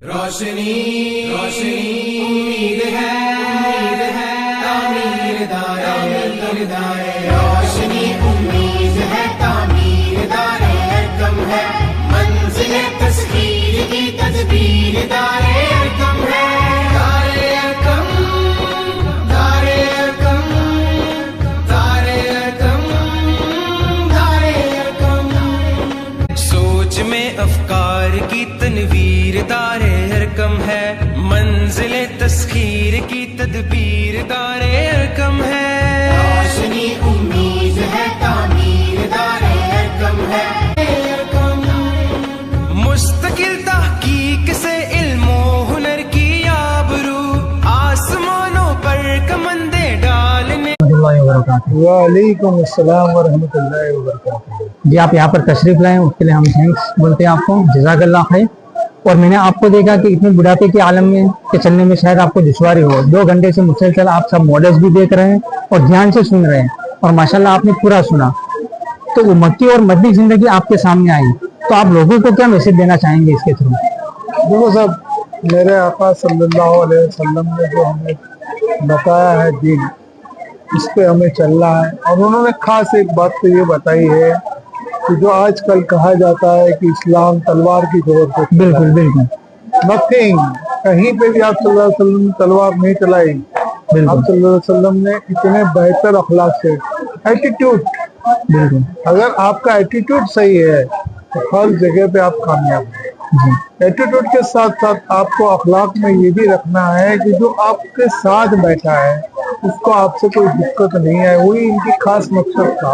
रोशनी रोशनी उम्मीद है तामीरदारे रोशनी उम्मीद है तामीरदारे अरकम है मंजिल तस्खीर की तदबीर दारे अरकम है दारे अरकम दारे अरकम दारे अरकम दारे अरकम सोच में अफकार की तनवीर दारे अरकम है मंजिल तस्खीर की तदबीर दारे अरकम है रोशनी उम्मीद है तामीर दारे अरकम है मुस्तकिल तहकीक से इल्मो हुनर की आबरू आसमानों पर कमंदे डालने। वालेकुम अस्सलाम वरहमतुल्लाहि वबरकातुहू। जी आप यहाँ पर तशरीफ लाए उसके लिए हम थैंक्स बोलते हैं आपको, जज़ाकल्लाह खैर। और मैंने आपको देखा कि इतने बुढ़ापे के आलम में के चलने में शायद आपको दुश्वारी हो। 2 घंटे से मुसलसल आप सब मॉडल्स भी देख रहे हैं और ध्यान से सुन रहे हैं और माशाल्लाह आपने पूरा सुना। तो वो मक्की और मदनी जिंदगी आपके सामने आई, तो आप लोगों को क्या मैसेज देना चाहेंगे इसके थ्रू? देखो साहब, मेरे आका सल्लल्लाहु अलैहि वसल्लम ने जो हमें बताया है दीन, इस पे हमें चलना है। और उन्होंने खास एक बात तो ये बताई है कि जो आजकल कहा जाता है कि इस्लाम तलवार की जोर पे, बिल्कुल बिल्कुल नथिंग, कहीं पे भी आप सल्लल्लाहु अलैहि वसल्लम तलवार नहीं चलाई। आप सल्लल्लाहु अलैहि वसल्लम ने इतने बेहतर अखलाक से, एटीट्यूड, बिल्कुल अगर आपका एटीट्यूड सही है तो हर जगह पे आप कामयाब हैं। एटीट्यूड के साथ साथ आपको अखलाक में ये भी रखना है कि जो आपके साथ बैठा है उसको आपसे कोई दिक्कत नहीं है। वही इनकी खास मकसद था।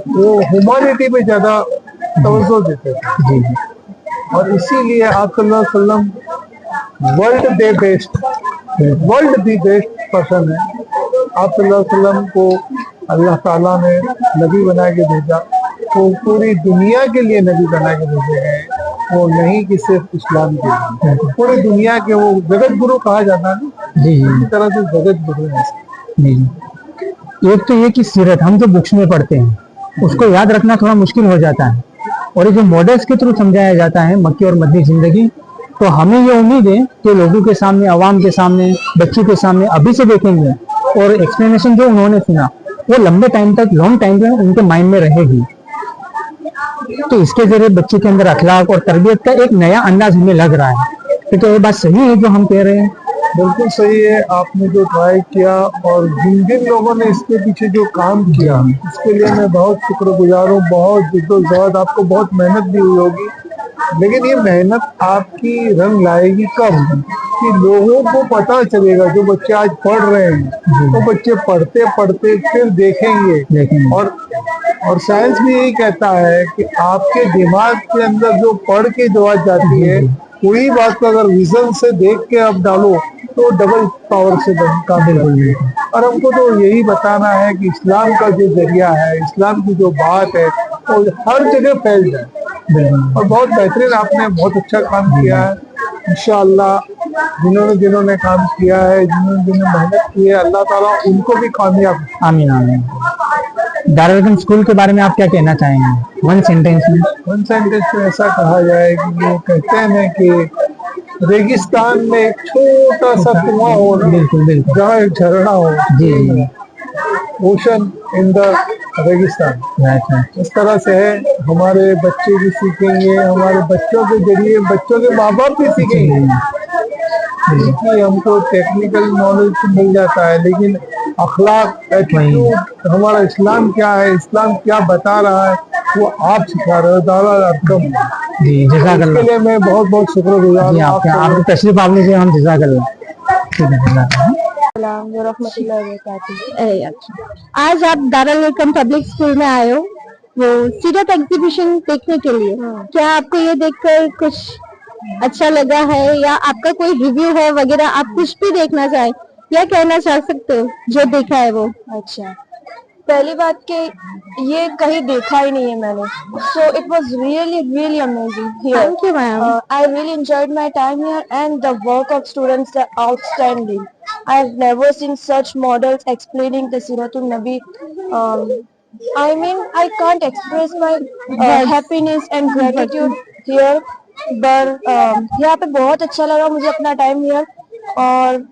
वो ह्यूमैनिटी पे ज्यादा तवज्जो देते थे जी। और इसीलिए आप सल्लल्लाहु अलैहि वसल्लम वर्ल्ड दी बेस्ट पर्सन है। आप सल्लल्लाहु अलैहि वसल्लम को अल्लाह ताला ने नबी बना के भेजा, वो पूरी दुनिया के लिए नबी बना के भेजे गए, वो नहीं कि सिर्फ इस्लाम के लिए, पूरी दुनिया के वो जगत गुरु कहा जाता है ना जी। इसी तरह से जगत गुरु है जी। एक तो ये कि सीरत हम जो बुक्स में पढ़ते हैं उसको याद रखना थोड़ा मुश्किल हो जाता है, और ये जो मॉडल्स के थ्रू समझाया जाता है मक्की और मदनी जिंदगी, तो हमें ये उम्मीद है कि लोगों के सामने, आवाम के सामने, बच्चों के सामने अभी से देखेंगे और एक्सप्लेनेशन जो उन्होंने सुना वो लंबे टाइम तक, लॉन्ग टाइम तक उनके माइंड में रहेगी। तो इसके जरिए बच्चे के अंदर अखलाक और तरबियत का एक नया अंदाज हमें लग रहा है। तो क्या ये बात सही है जो हम कह रहे हैं? बिल्कुल सही है। आपने जो ट्राई किया और जिन जिन लोगों ने इसके पीछे जो काम किया उसके लिए मैं बहुत शुक्रगुजार हूँ। बहुत जद्दोजहद, आपको बहुत मेहनत भी हुई होगी, लेकिन ये मेहनत आपकी रंग लाएगी कब कि लोगों को पता चलेगा। जो बच्चे आज पढ़ रहे हैं तो बच्चे पढ़ते पढ़ते फिर देखेंगे। और साइंस भी यही कहता है कि आपके दिमाग के अंदर जो पढ़ के जो बात जाती है, वही बात को अगर विजन से देख के आप डालो तो डबल पावर से काबिल हो जाएगी। और हमको तो यही बताना है कि इस्लाम का जो जरिया है, इस्लाम की जो बात है वो हर जगह फैल जाए। और बहुत बेहतरीन, आपने बहुत अच्छा काम किया है। इंशाअल्लाह जिन्होंने काम किया है, जिन्होंने मेहनत की है, अल्लाह ताला उनको भी कामयाब। आमीन आमीन। दारुल अरकम स्कूल के बारे में आप क्या कहना चाहेंगे? वन सेंटेंस में ऐसा कहा जाए कि वो कहते हैं कि रेगिस्तान में एक छोटा सा कुआं हो, बिल्कुल बिल्कुल, जहाँ एक झरना हो जी। ओशन इन द रेगिस्तान, इस तरह से है। हमारे बच्चे भी सीखेंगे, हमारे बच्चों के जरिए बच्चों के माँ बाप भी सीखेंगे। कि हमको टेक्निकल नॉलेज मिल जाता है, लेकिन अखलाक, एटीट्यूड, हमारा इस्लाम क्या है, इस्लाम क्या बता रहा है, वो आप सिखा रहे हो दारुल अरकम जी। जज़ाकल्लाह। इसके लिए मैं बहुत बहुत शुक्रगुजार हूँ आपको तशरीफ आपने से हम जज़ाकल्लाह। आज आप दारुल अरकम पब्लिक स्कूल में आए हो वो सीरत एग्जीबिशन देखने के लिए। क्या आपको ये देखकर कुछ अच्छा लगा है, या आपका कोई रिव्यू है वगैरह, आप कुछ भी देखना चाहे या कहना चाह सकते हो जो देखा है वो? अच्छा, पहली बात कि ये कहीं देखा ही नहीं है मैंने, so it was really amazing here. Thank you, ma'am. I really enjoyed my time here and the work of students are outstanding. I've never seen such models explaining the Siratul Nabi. I mean, I can't express my happiness and gratitude here पर यहाँ पे बहुत अच्छा लगा मुझे अपना time here, और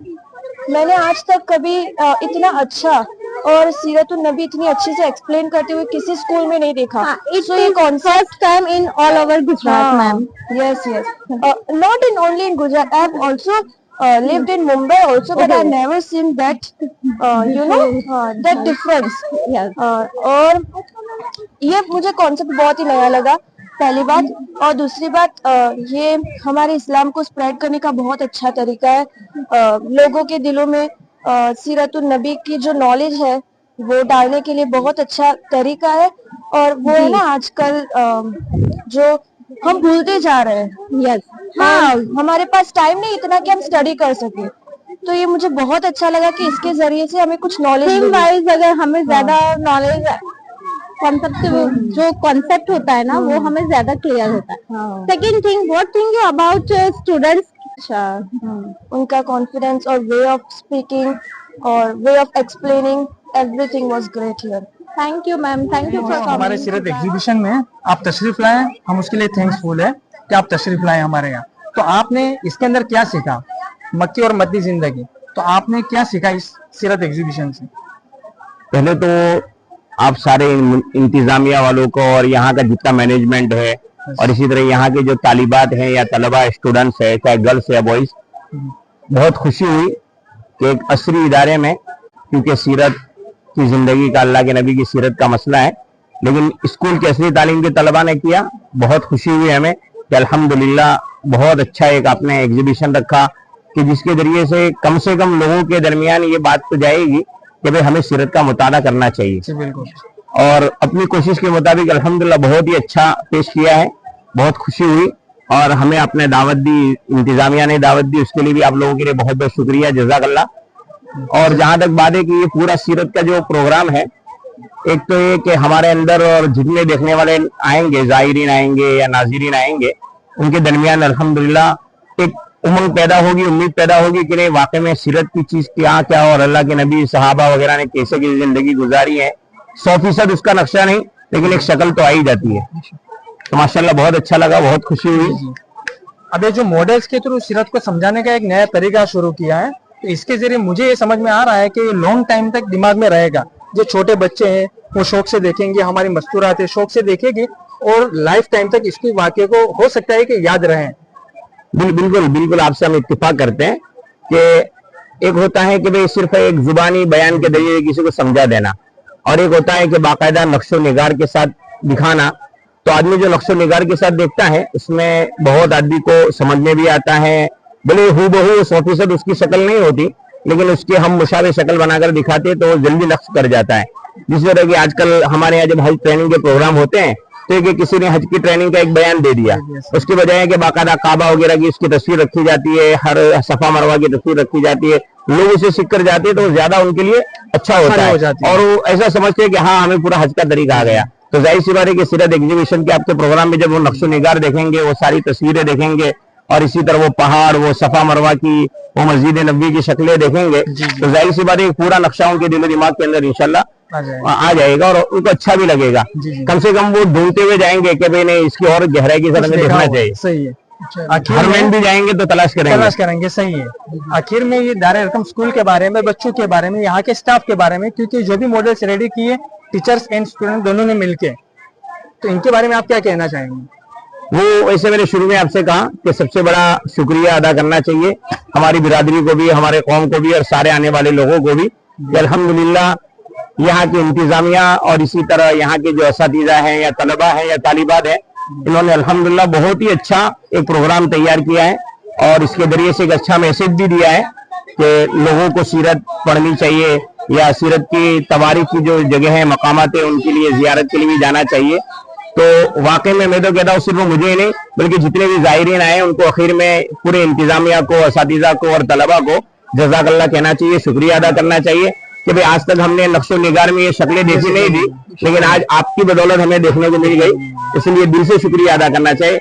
मैंने आज तक कभी इतना अच्छा और सीरतुन नबी इतनी अच्छे से एक्सप्लेन करते हुए किसी स्कूल में नहीं देखा। It's the first time in all over Gujarat, ma'am. Yes, yes. Not in only in Gujarat. I have also lived in Mumbai also, but I have never seen that, that difference. Yes. और ये मुझे concept बहुत ही नया लगा, पहली बात। और दूसरी बात, ये हमारे इस्लाम को स्प्रेड करने का बहुत अच्छा तरीका है। लोगों के दिलों में सीरतुन नबी की जो नॉलेज है वो डालने के लिए बहुत अच्छा तरीका है। और वो है ना, आजकल जो हम भूलते जा रहे हैं। Yes. हाँ, हमारे पास टाइम नहीं इतना कि हम स्टडी कर सके, तो ये मुझे बहुत अच्छा लगा कि इसके जरिए से हमें कुछ नॉलेज थीम वाइज अगर हमें ज्यादा नॉलेज कॉन्सेप्ट जो कॉन्सेप्ट होता है ना वो हमें ज्यादा क्लियर होता है। Second thing, what think you about students? उनका कॉन्फिडेंस और वे ऑफ स्पीकिंग और way of explaining, everything was great here. Thank you ma'am, thank you for हमारे सीरत एग्जीबिशन में आप तशरीफ लाए, हम उसके लिए थैंक्सफुल है कि आप तशरीफ लाए हमारे यहाँ। तो आपने इसके अंदर क्या सीखा, मक्की और मदनी जिंदगी, तो आपने क्या सीखा इस सीरत एग्जीबिशन से? पहले तो आप सारे इंतजामिया वालों को और यहाँ का जितना मैनेजमेंट है और इसी तरह यहाँ के जो तालिबात हैं या तलबा स्टूडेंट्स है, चाहे गर्ल्स या बॉयज, बहुत खुशी हुई कि एक असरी इदारे में, क्योंकि सीरत की जिंदगी का, अल्लाह के नबी की सीरत का मसला है, लेकिन स्कूल की असली तालीम के तलबा ने किया। बहुत खुशी हुई हमें कि अल्हम्दुलिल्लाह बहुत अच्छा एक आपने एग्जीबिशन रखा कि जिसके जरिए से कम लोगों के दरमियान ये बात तो जाएगी कि भाई हमें सीरत का मुताला करना चाहिए। बिल्कुल। और अपनी कोशिश के मुताबिक अल्हम्दुलिल्लाह बहुत ही अच्छा पेश किया है, बहुत खुशी हुई। और हमें आपने दावत दी, इंतजामिया ने दावत दी, उसके लिए भी आप लोगों के लिए बहुत बहुत शुक्रिया, जज़ाकल्लाह। और जहां तक बात है कि ये पूरा सीरत का जो प्रोग्राम है, एक तो ये कि हमारे अंदर और जितने देखने वाले आएंगे, ज़ायरीन आएंगे या नाज़रीन आएंगे, उनके दरमियान अल्हम्दुलिल्लाह एक उमंग पैदा होगी, उम्मीद पैदा होगी कि नहीं वाकई में सीरत की चीज क्या और अल्लाह के नबी सहाबा वगैरह ने कैसे की जिंदगी गुजारी है। 100% उसका नक्शा नहीं, लेकिन एक शक्ल तो आ ही जाती है। तो माशाल्लाह बहुत अच्छा लगा, बहुत खुशी हुई। अब ये जो मॉडल्स के थ्रू सीरत को समझाने का एक नया तरीका शुरू किया है, तो इसके जरिए मुझे ये समझ में आ रहा है कि ये लॉन्ग टाइम तक दिमाग में रहेगा। जो छोटे बच्चे हैं वो शौक से देखेंगे, हमारी मस्तूरात है शौक से देखेंगे, और लाइफ टाइम तक इसकी वाक़े को हो सकता है कि याद रहे। बिल्कुल आपसे हम इत्तिफाक करते हैं कि एक होता है कि भाई सिर्फ एक जुबानी बयान के जरिए किसी को समझा देना, और एक होता है कि बाकायदा नक्शो निगार के साथ दिखाना। तो आदमी जो नक्शो निगार के साथ देखता है उसमें बहुत आदमी को समझ में भी आता है, भले हूबहू 100% उसकी शक्ल नहीं होती, लेकिन उसकी हम मुशाबे शक्ल बनाकर दिखाते हैं तो वो जल्दी नक्श कर जाता है। जिस तरह की आजकल हमारे यहाँ जब हज ट्रेनिंग के प्रोग्राम होते हैं तो कि किसी ने हज की ट्रेनिंग का एक बयान दे दिया, उसके बजाय कि बाकायदा काबा वगैरह की उसकी तस्वीर रखी जाती है, हर सफा मरवा की तस्वीर रखी जाती है, लोग उसे सीख कर जाते हैं तो ज्यादा उनके लिए अच्छा होता है और वो ऐसा समझते हैं कि हाँ हमें पूरा हज का तरीका आ गया। तो जाहिर सी बात है कि सीरत एग्जीबिशन के आपके प्रोग्राम में जब वो नक्शो निगार देखेंगे, वो सारी तस्वीरें देखेंगे और इसी तरह वो पहाड़, वो सफा मरवा की, वो मस्जिद नबी की शक्लें देखेंगे, तो जाहिर सी बात है पूरा नक्शा उनके दिल दिमाग के अंदर इंशाल्लाह आ जाएगा और उनको अच्छा भी लगेगा। कम से कम वो ढूंढते हुए जाएंगे कि भाई नहीं इसकी और गहराई की तरफ देखना चाहिए। सही है। हर में भी जाएंगे तो तलाश करेंगे। सही है। आखिर में ये दारुल अरकम स्कूल के बारे में, बच्चों के बारे में, यहाँ के स्टाफ के बारे में, क्योंकि जो भी मॉडल्स रेडी किए टीचर्स एंड स्टूडेंट दोनों ने मिलके, तो इनके बारे में आप क्या कहना चाहेंगे? वो ऐसे मैंने शुरू में आपसे कहा कि सबसे बड़ा शुक्रिया अदा करना चाहिए हमारी बिरादरी को भी, हमारे कौम को भी और सारे आने वाले लोगों को भी कि अल्हम्दुलिल्लाह यहाँ की इंतजामिया और इसी तरह यहाँ के जो असातिज़ा हैं या तलबा हैं या तालिबात हैं, इन्होंने अल्हम्दुलिल्लाह बहुत ही अच्छा एक प्रोग्राम तैयार किया है और इसके जरिए से एक अच्छा मैसेज भी दिया है कि लोगों को सीरत पढ़नी चाहिए या सीरत की तवारीख की जो जगह है, मकामात है, उनके लिए जियारत के लिए भी जाना चाहिए। तो वाकई में मैं तो कहता हूँ सिर्फ मुझे ही नहीं बल्कि जितने भी ज़ायरीन आए उनको आखिर में पूरे इंतजामिया को, असातिज़ा को और तलबा को जज़ाकल्लाह कहना चाहिए, शुक्रिया अदा करना चाहिए कि भाई आज तक हमने नक्शो निगार में ये शक्लें देखी नहीं थी, लेकिन आज आपकी बदौलत हमें देखने को मिल गई, इसलिए दिल से शुक्रिया अदा करना चाहिए।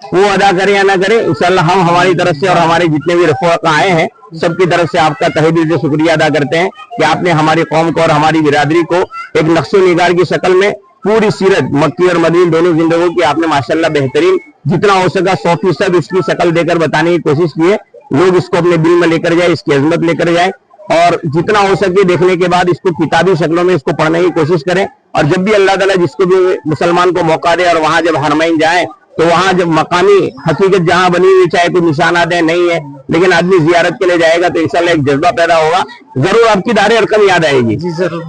वो अदा करे या ना करे, इंशाअल्लाह हम हमारी तरफ से और हमारे जितने भी रफ़ीक़ आए हैं सबकी तरफ से आपका तहे दिल से शुक्रिया अदा करते हैं कि आपने हमारी कौम को और हमारी बिरादरी को एक नक्शो निगार की शक्ल में पूरी सीरत मक्की और मदीन दोनों जिंदगी की आपने माशाल्लाह बेहतरीन जितना हो सका 100% उसकी शक्ल देकर बताने की कोशिश की है। लोग इसको अपने दिल में लेकर जाए, इसकी अजमत लेकर जाए और जितना हो सके देखने के बाद इसको किताबी शक्लों में इसको पढ़ने की कोशिश करें। और जब भी अल्लाह ताला जिसको भी मुसलमान को मौका दे और वहां जब हरमैन जाए तो वहां जब मकामी हकीकत जहां बनी हुई, चाहे कोई निशानात है नहीं है, लेकिन आदमी जियारत के लिए जाएगा तो इंशाल्लाह एक जज्बा पैदा होगा, जरूर आपकी दारे अरकम याद आएगी।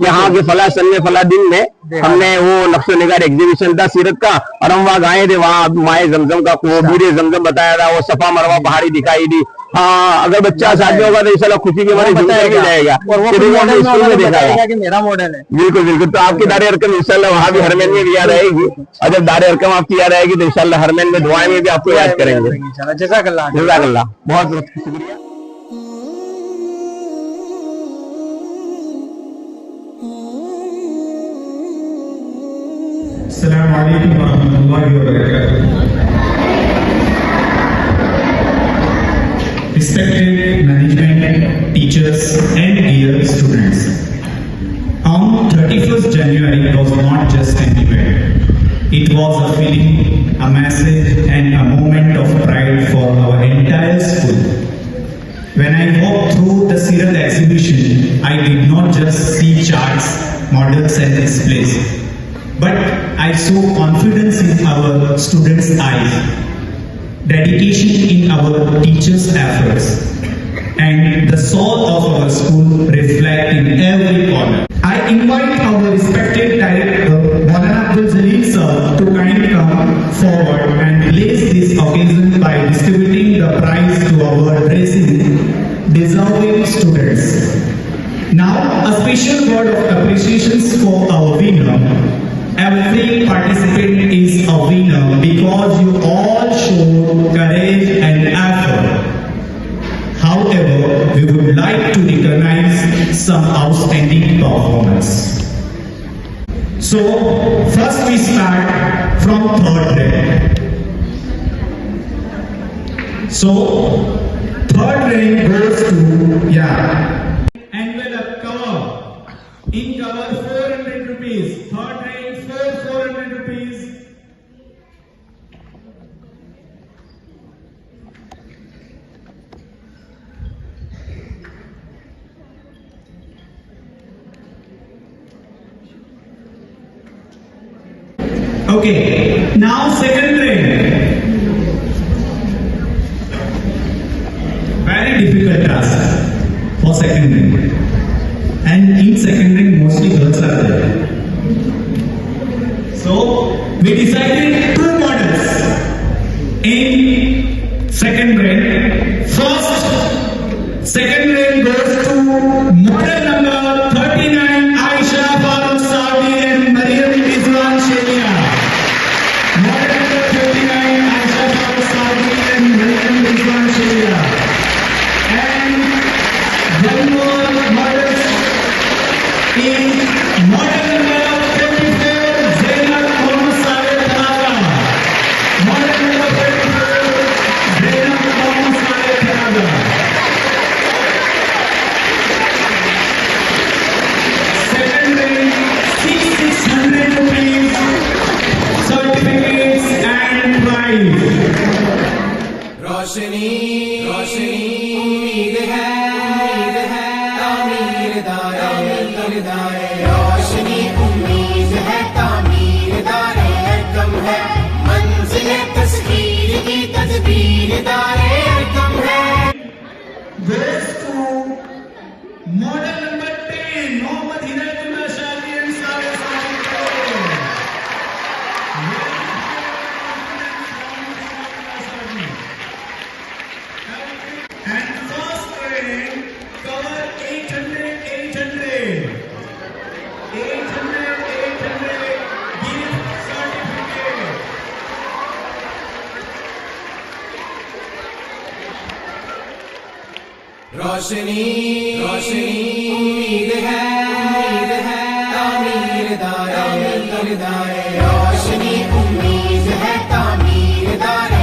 यहाँ के फला सन में फला दिन में हमने वो नक्शो निगार एग्जीबिशन था सीरत का और हम वहाँ गए थे, वहाँ माए जमजम का वो बीरे जमजम बताया था, वो सफा मरवा पहाड़ी दिखाई दी। हाँ, अगर बच्चा साथ में होगा तो इंशाल्लाह खुशी के बारे में जाएगा और वो स्कूल में दिखाएगा कि मेरा मॉडल है। बिल्कुल बिल्कुल, तो आपकी दारे अरकम इंशाल्लाह वहाँ भी हरमैन में भी याद आएगी और जब दारे अरकम आपकी याद आएगी तो इंशाल्लाह हरमैन में दुआएं में भी आपको याद करेंगे। जज़ाकल्लाह, जज़ाकल्लाह, बहुत बहुत शुक्रिया। अस्सलामु अलैकुम वरहमतुल्लाहि वबरकातुहू। Respected management, teachers and dear students, on 31st January was not just an event. It was a feeling, a message and a moment of pride for our entire school. When I walked through the Sirat exhibition, I did not just see charts, models and displays, but I saw confidence in our students' eyes, dedication in our teachers' efforts, and the soul of our school reflect in every corner. I invite our respected director, Maulana Abdul Jalil sir, to kindly come forward and bless this occasion by distributing the prize to our deserving students. Now, a special word of appreciation for our winner. Every participant is a winner because you all showed courage and effort. However, we would like to recognize some outstanding performance. So, first we start from third grade. So, third grade goes to, envelope cover. In cover 400 rupees. Third grade 400 rupees. Okay, now second grade. Very difficult task for second grade. And in second grade mostly girls are there. So we decided two models in second grade. First, second grade goes to model number 39, Aisha Farooq Saudi and Mariam Rizwan Shelia. Model number 39, Aisha Farooq Saudi and Mariam Rizwan Shelia. And one more model is model number 54, Zainab Mohammad Saleh Tharaga. Model number 54, Zainab Mohammad Saleh Tharaga. Second grade, 600 rupees, certificates and prize. रोशनी रोशनी उम्मीद है तामीर दारे रोशनी उम्मीद है तामीर दारे कम है मंजिल तस्वीर की तदबीर दारे कम है। Goes to model number 10, Mohammad Hidayatullah Shadi and Sara And first grade cover 800, 800. 800, 800, gift certificate. रोशनी रोशनी उम्मीद है तामीर दारे रोशनी उम्मीद है तामीर दारे